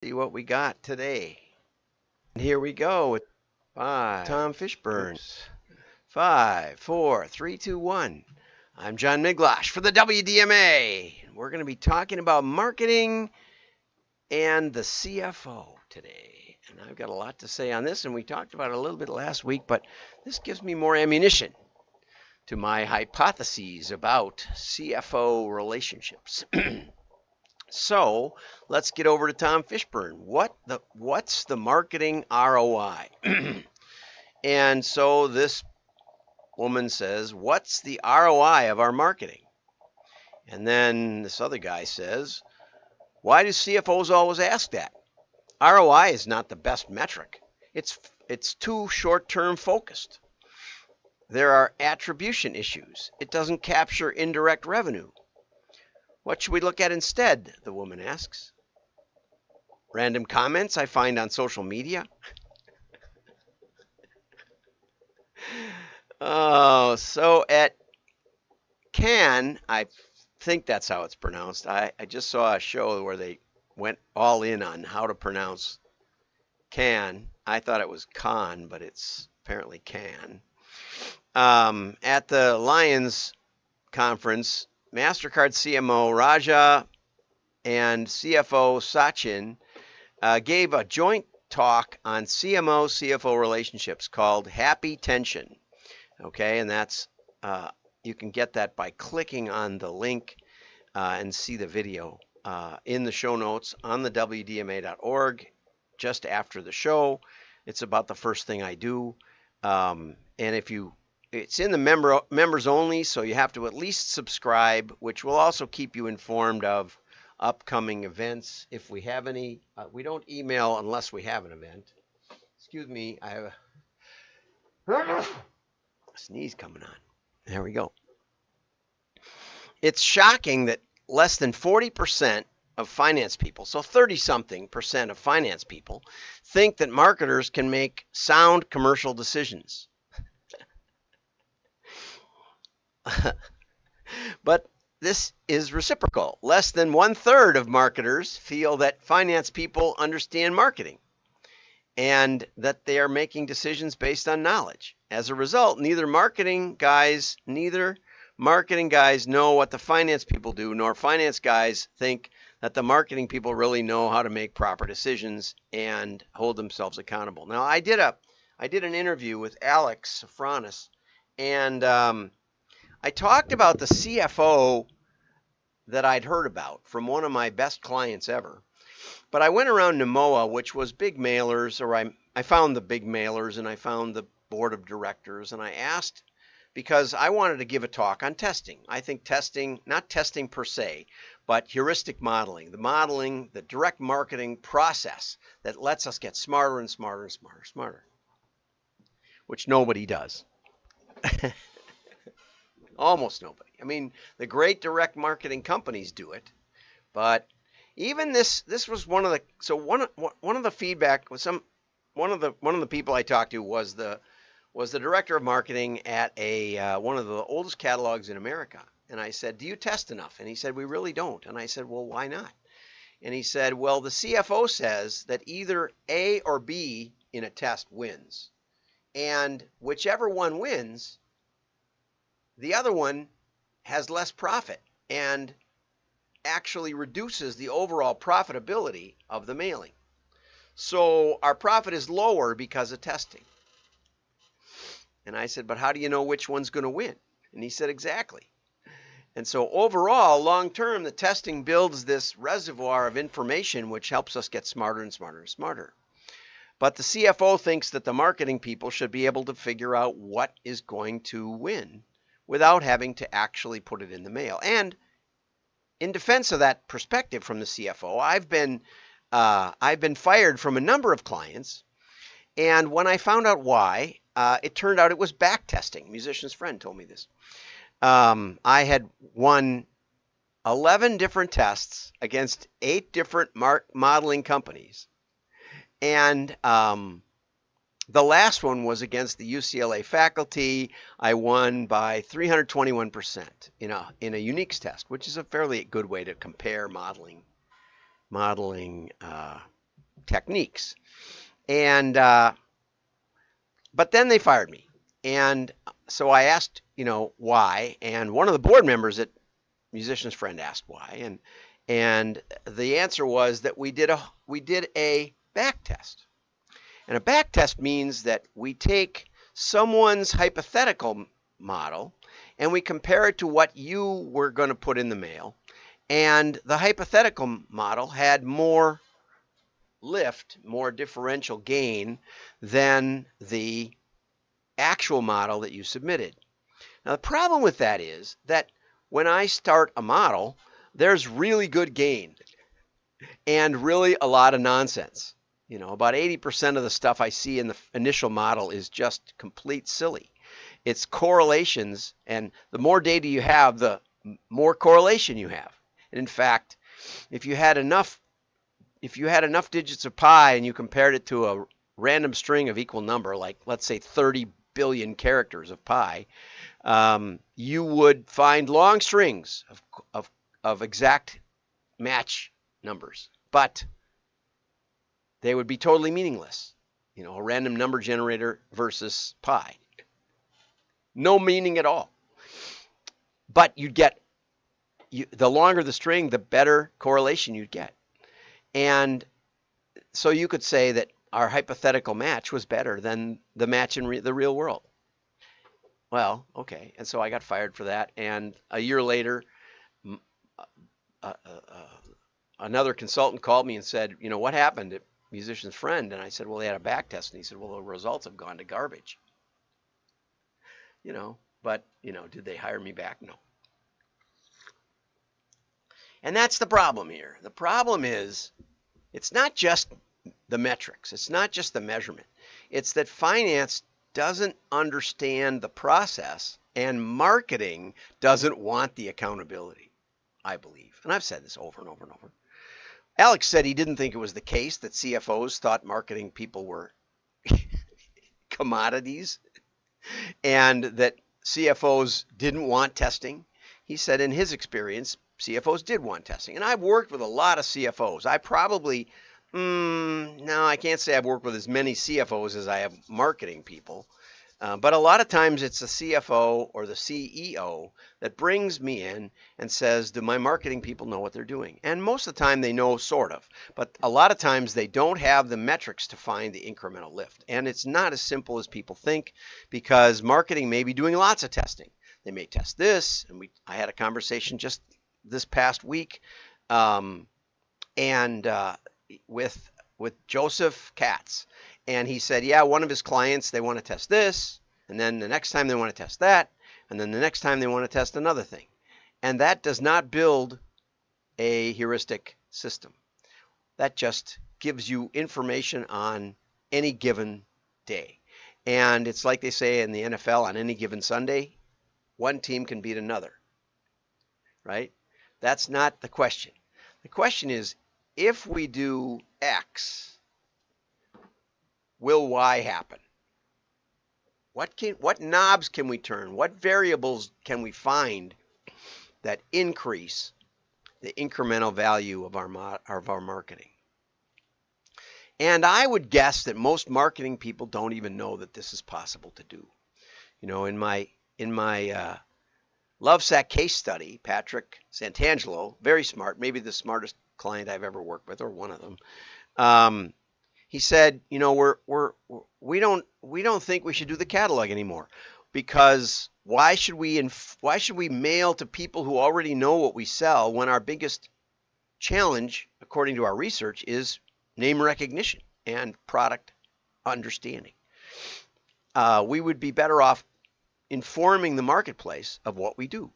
See what we got today. And here we go with Tom Fishburne. Oops. 5, 4, 3, 2, 1. I'm John Miglash for the WDMA. We're going to be talking about marketing and the CFO today. And I've got a lot to say on this, and we talked about it a little bit last week, but this gives me more ammunition to my hypotheses about CFO relationships. So let's get over to Tom Fishburne. What's the marketing ROI? And so this woman says, what's the ROI of our marketing? And then this other guy says, why do CFOs always ask that? ROI is not the best metric. It's too short-term focused. There are attribution issues. It doesn't capture indirect revenue. What should we look at instead? The woman asks. Random comments I find on social media. Oh, so at Cannes, I think that's how it's pronounced. I just saw a show where they went all in on how to pronounce Cannes. I thought it was Con, but it's apparently Cannes. At the Lions conference, MasterCard CMO Raja and CFO Sachin gave a joint talk on CMO-CFO relationships called Happy Tension. Okay, and that's you can get that by clicking on the link and see the video in the show notes on the WDMA.org just after the show. It's about the first thing I do, and it's in the members only, so you have to at least subscribe, which will also keep you informed of upcoming events. If we have any, we don't email unless we have an event. Excuse me, I have a sneeze coming on. There we go. It's shocking that less than 40% of finance people, so 30-something% of finance people, think that marketers can make sound commercial decisions. But this is reciprocal. Less than 1/3 of marketers feel that finance people understand marketing and that they are making decisions based on knowledge. As a result, neither marketing guys know what the finance people do, nor finance guys think that the marketing people really know how to make proper decisions and hold themselves accountable. Now, I did an interview with Alex Safranis, and I talked about the CFO that I'd heard about from one of my best clients ever. But I went around Nemoa, which was big mailers, or I found the big mailers and I found the board of directors, and I asked because I wanted to give a talk on testing. I think testing, not testing per se, but heuristic modeling, the direct marketing process that lets us get smarter and smarter and smarter and smarter, which nobody does. Almost nobody. I mean, the great direct marketing companies do it, but even this was one of the feedback was one of the people I talked to was the director of marketing at one of the oldest catalogs in America. And I said, "Do you test enough?" And he said, "We really don't." And I said, "Well, why not?" And he said, "Well, the CFO says that either A or B in a test wins. And whichever one wins, the other one has less profit and actually reduces the overall profitability of the mailing. So our profit is lower because of testing." And I said, "But how do you know which one's going to win?" And he said, "Exactly." And so overall, long term, the testing builds this reservoir of information which helps us get smarter and smarter and smarter. But the CFO thinks that the marketing people should be able to figure out what is going to win without having to actually put it in the mail. And in defense of that perspective from the CFO, I've been fired from a number of clients, and when I found out why, it turned out it was back testing. Musician's friend told me this. I had won 11 different tests against 8 different modeling companies, and the last one was against the UCLA faculty. I won by 321% in a uniques test, which is a fairly good way to compare modeling techniques. And but then they fired me. And so I asked, why. And one of the board members at Musician's Friend asked why. And the answer was that we did a back test. And a back test means that we take someone's hypothetical model and we compare it to what you were going to put in the mail. And the hypothetical model had more lift, more differential gain than the actual model that you submitted. Now, the problem with that is that when I start a model, there's really good gain and really a lot of nonsense. About 80% of the stuff I see in the initial model is just complete silly. It's correlations, and the more data you have, the more correlation you have. And in fact, if you had enough digits of pi and you compared it to a random string of equal number, like let's say 30 billion characters of pi, you would find long strings of exact match numbers, but they would be totally meaningless. A random number generator versus pi. No meaning at all. But you'd get, the longer the string, the better correlation you'd get. And so you could say that our hypothetical match was better than the match in the real world. Well, okay. And so I got fired for that. And a year later, another consultant called me and said, what happened at Musician's Friend? And I said, well, they had a back test. And he said, well, the results have gone to garbage. But, did they hire me back? No. And that's the problem here. The problem is, it's not just the metrics. It's not just the measurement. It's that finance doesn't understand the process and marketing doesn't want the accountability, I believe. And I've said this over and over and over. Alex said he didn't think it was the case that CFOs thought marketing people were commodities and that CFOs didn't want testing. He said in his experience, CFOs did want testing. And I've worked with a lot of CFOs. I probably, no, I can't say I've worked with as many CFOs as I have marketing people. But a lot of times it's the CFO or the CEO that brings me in and says, do my marketing people know what they're doing? And most of the time they know sort of. But a lot of times they don't have the metrics to find the incremental lift. And it's not as simple as people think because marketing may be doing lots of testing. They may test this. And I had a conversation just this past week with Joseph Katz. And he said, yeah, one of his clients, they want to test this. And then the next time they want to test that. And then the next time they want to test another thing. And that does not build a heuristic system. That just gives you information on any given day. And it's like they say in the NFL, on any given Sunday, one team can beat another. Right? That's not the question. The question is, if we do X, will Y happen? What knobs can we turn? What variables can we find that increase the incremental value of our marketing? And I would guess that most marketing people don't even know that this is possible to do. In my Lovesac case study, Patrick Santangelo, very smart, maybe the smartest client I've ever worked with, or one of them. He said, we don't think we should do the catalog anymore because why should we mail to people who already know what we sell when our biggest challenge, according to our research, is name recognition and product understanding. We would be better off informing the marketplace of what we do.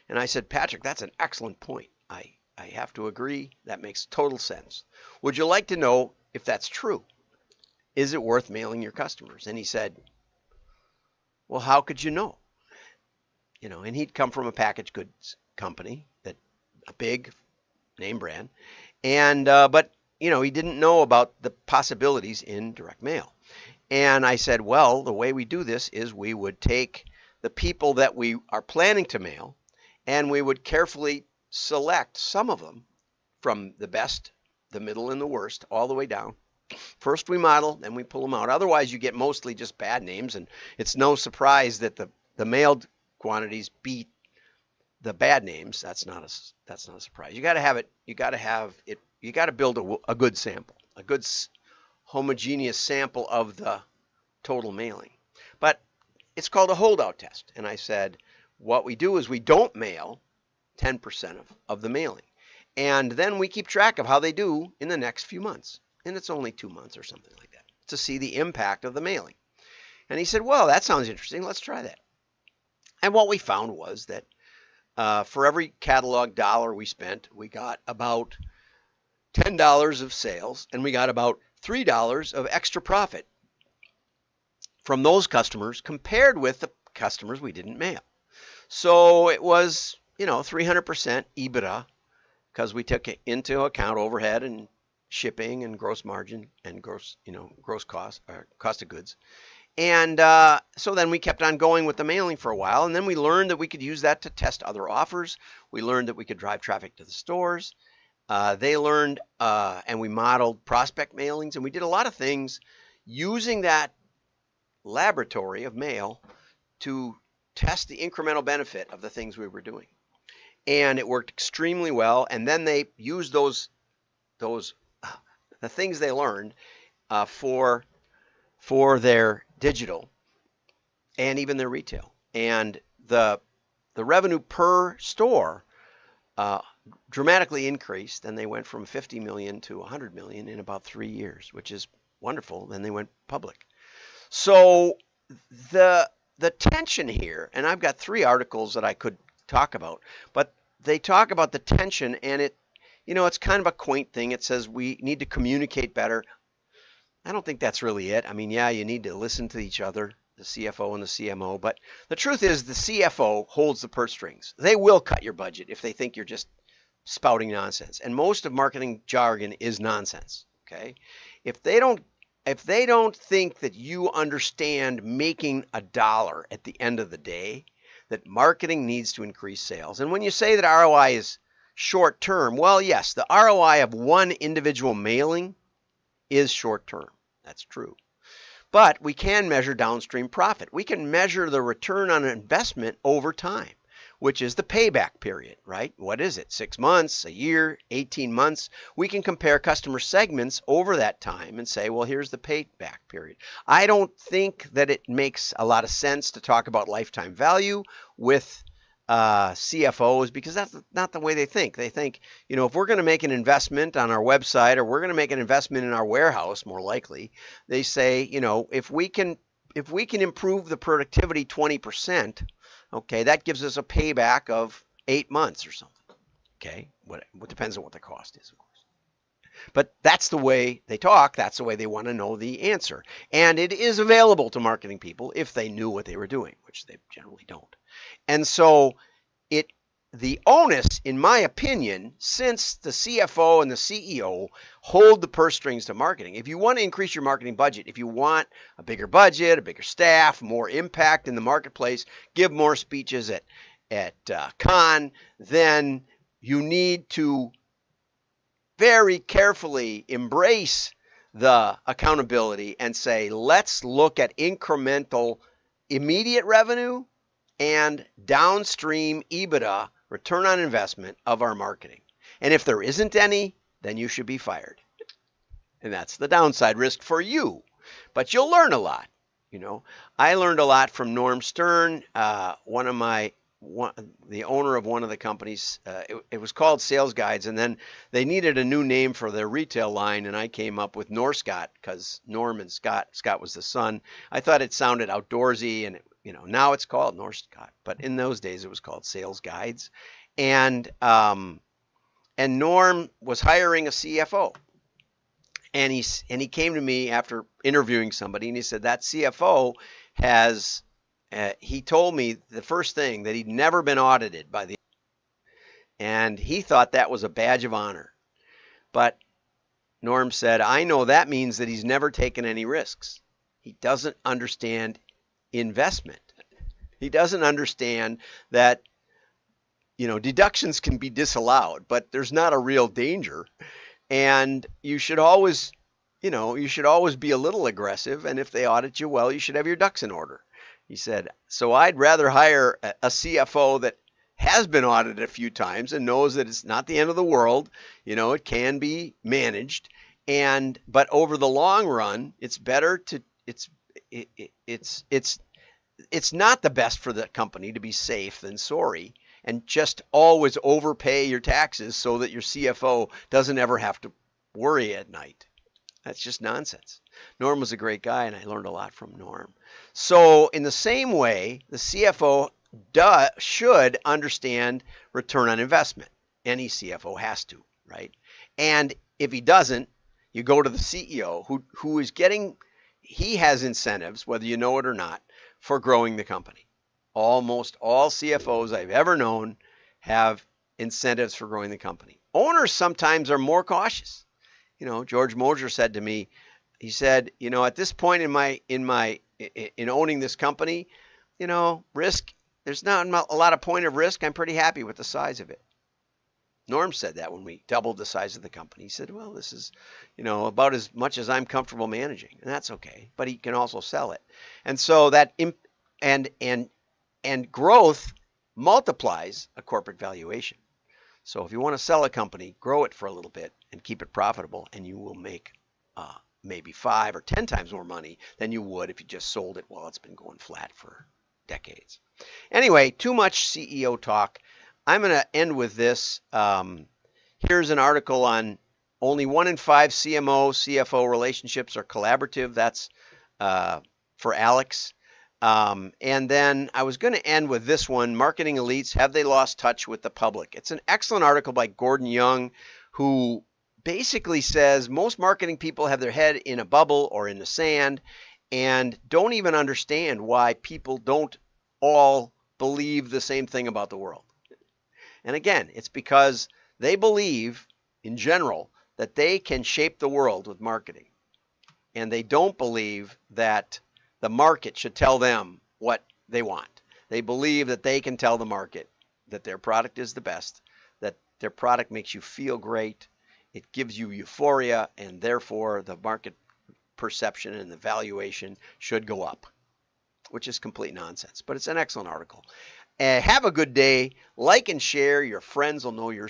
And I said, Patrick, that's an excellent point. I have to agree. That makes total sense. Would you like to know if that's true? Is it worth mailing your customers? And he said, well, how could you know? And he'd come from a packaged goods company, a big name brand. And, but he didn't know about the possibilities in direct mail. And I said, well, the way we do this is we would take the people that we are planning to mail and we would carefully select some of them from the best the middle, and the worst, all the way down. First we model, then we pull them out. Otherwise, you get mostly just bad names, and it's no surprise that the mailed quantities beat the bad names. That's not a surprise. You got to have it. You got to have it. You got to build a good sample, a good homogeneous sample of the total mailing. But it's called a holdout test. And I said, what we do is we don't mail 10% of the mailing. And then we keep track of how they do in the next few months. And it's only 2 months or something like that to see the impact of the mailing. And he said, well, that sounds interesting. Let's try that. And what we found was that for every catalog dollar we spent, we got about $10 of sales, and we got about $3 of extra profit from those customers compared with the customers we didn't mail. So it was, 300% EBITDA because we took into account overhead and shipping and gross margin and gross cost of goods. And so then we kept on going with the mailing for a while, and then we learned that we could use that to test other offers. We learned that we could drive traffic to the stores. They learned, and we modeled prospect mailings, and we did a lot of things using that laboratory of mail to test the incremental benefit of the things we were doing. And it worked extremely well. And then they used the things they learned for their digital and even their retail. And the revenue per store dramatically increased, and they went from 50 million to 100 million in about 3 years, which is wonderful. Then they went public. So the tension here, and I've got 3 articles that I could talk about, but they talk about the tension, and it's kind of a quaint thing. It says we need to communicate better. I don't think that's really it. I mean, yeah, you need to listen to each other, the CFO and the CMO, but the truth is the CFO holds the purse strings. They will cut your budget if they think you're just spouting nonsense. And most of marketing jargon is nonsense, okay? If they don't think that you understand making a dollar at the end of the day, that marketing needs to increase sales. And when you say that ROI is short term, well, yes, the ROI of one individual mailing is short term. That's true. But we can measure downstream profit. We can measure the return on investment over time, which is the payback period, right? What is it? 6 months, a year, 18 months? We can compare customer segments over that time and say, well, here's the payback period. I don't think that it makes a lot of sense to talk about lifetime value with CFOs, because that's not the way they think. They think, if we're going to make an investment on our website, or we're going to make an investment in our warehouse, more likely, they say, if we can improve the productivity 20%, okay, that gives us a payback of 8 months or something. Okay, what depends on what the cost is, of course. But that's the way they talk. That's the way they want to know the answer. And it is available to marketing people if they knew what they were doing, which they generally don't. And so the onus, in my opinion, since the CFO and the CEO hold the purse strings to marketing, if you want to increase your marketing budget, if you want a bigger budget, a bigger staff, more impact in the marketplace, give more speeches at Con, then you need to very carefully embrace the accountability and say, let's look at incremental immediate revenue and downstream EBITDA, return on investment of our marketing. And if there isn't any, then you should be fired. And that's the downside risk for you. But you'll learn a lot. I learned a lot from Norm Stern, the owner of one of the companies. It was called Sales Guides, and then they needed a new name for their retail line, and I came up with Norscott because Norm and Scott was the son. I thought it sounded outdoorsy, and now it's called Norscott, but in those days it was called Sales Guides. And Norm was hiring a CFO, and he came to me after interviewing somebody, and he said that CFO has. He told me the first thing that he'd never been audited by the, and he thought that was a badge of honor. But Norm said, I know that means that he's never taken any risks. He doesn't understand investment. He doesn't understand that, deductions can be disallowed, but there's not a real danger. And you should always, you should always be a little aggressive. And if they audit you well, you should have your ducks in order. He said, so I'd rather hire a CFO that has been audited a few times and knows that it's not the end of the world. It can be managed. But over the long run, it's better to, it's not the best for the company to be safe than sorry and just always overpay your taxes so that your CFO doesn't ever have to worry at night. That's just nonsense. Norm was a great guy, and I learned a lot from Norm. So in the same way, the CFO should understand return on investment. Any CFO has to, right? And if he doesn't, you go to the CEO who is getting, he has incentives, whether you know it or not, for growing the company. Almost all CFOs I've ever known have incentives for growing the company. Owners sometimes are more cautious. George Mosier said to me, he said, at this point in owning this company, risk, there's not a lot of point of risk. I'm pretty happy with the size of it. Norm said that when we doubled the size of the company. He said, well, this is, about as much as I'm comfortable managing, and that's okay. But he can also sell it. And so that and growth multiplies a corporate valuation. So if you want to sell a company, grow it for a little bit and keep it profitable, and you will make maybe 5 or 10 times more money than you would if you just sold it while it's been going flat for decades. Anyway, too much CEO talk. I'm going to end with this. Here's an article on only 1 in 5 CMO, CFO relationships are collaborative. That's for Alex. And then I was going to end with this one, Marketing Elites, Have They Lost Touch with the Public? It's an excellent article by Gordon Young, who basically says most marketing people have their head in a bubble or in the sand and don't even understand why people don't all believe the same thing about the world. And again, it's because they believe, in general, that they can shape the world with marketing. And they don't believe that the market should tell them what they want. They believe that they can tell the market that their product is the best, that their product makes you feel great, it gives you euphoria, and therefore the market perception and the valuation should go up, which is complete nonsense. But it's an excellent article. Have a good day. Like and share. Your friends will know you're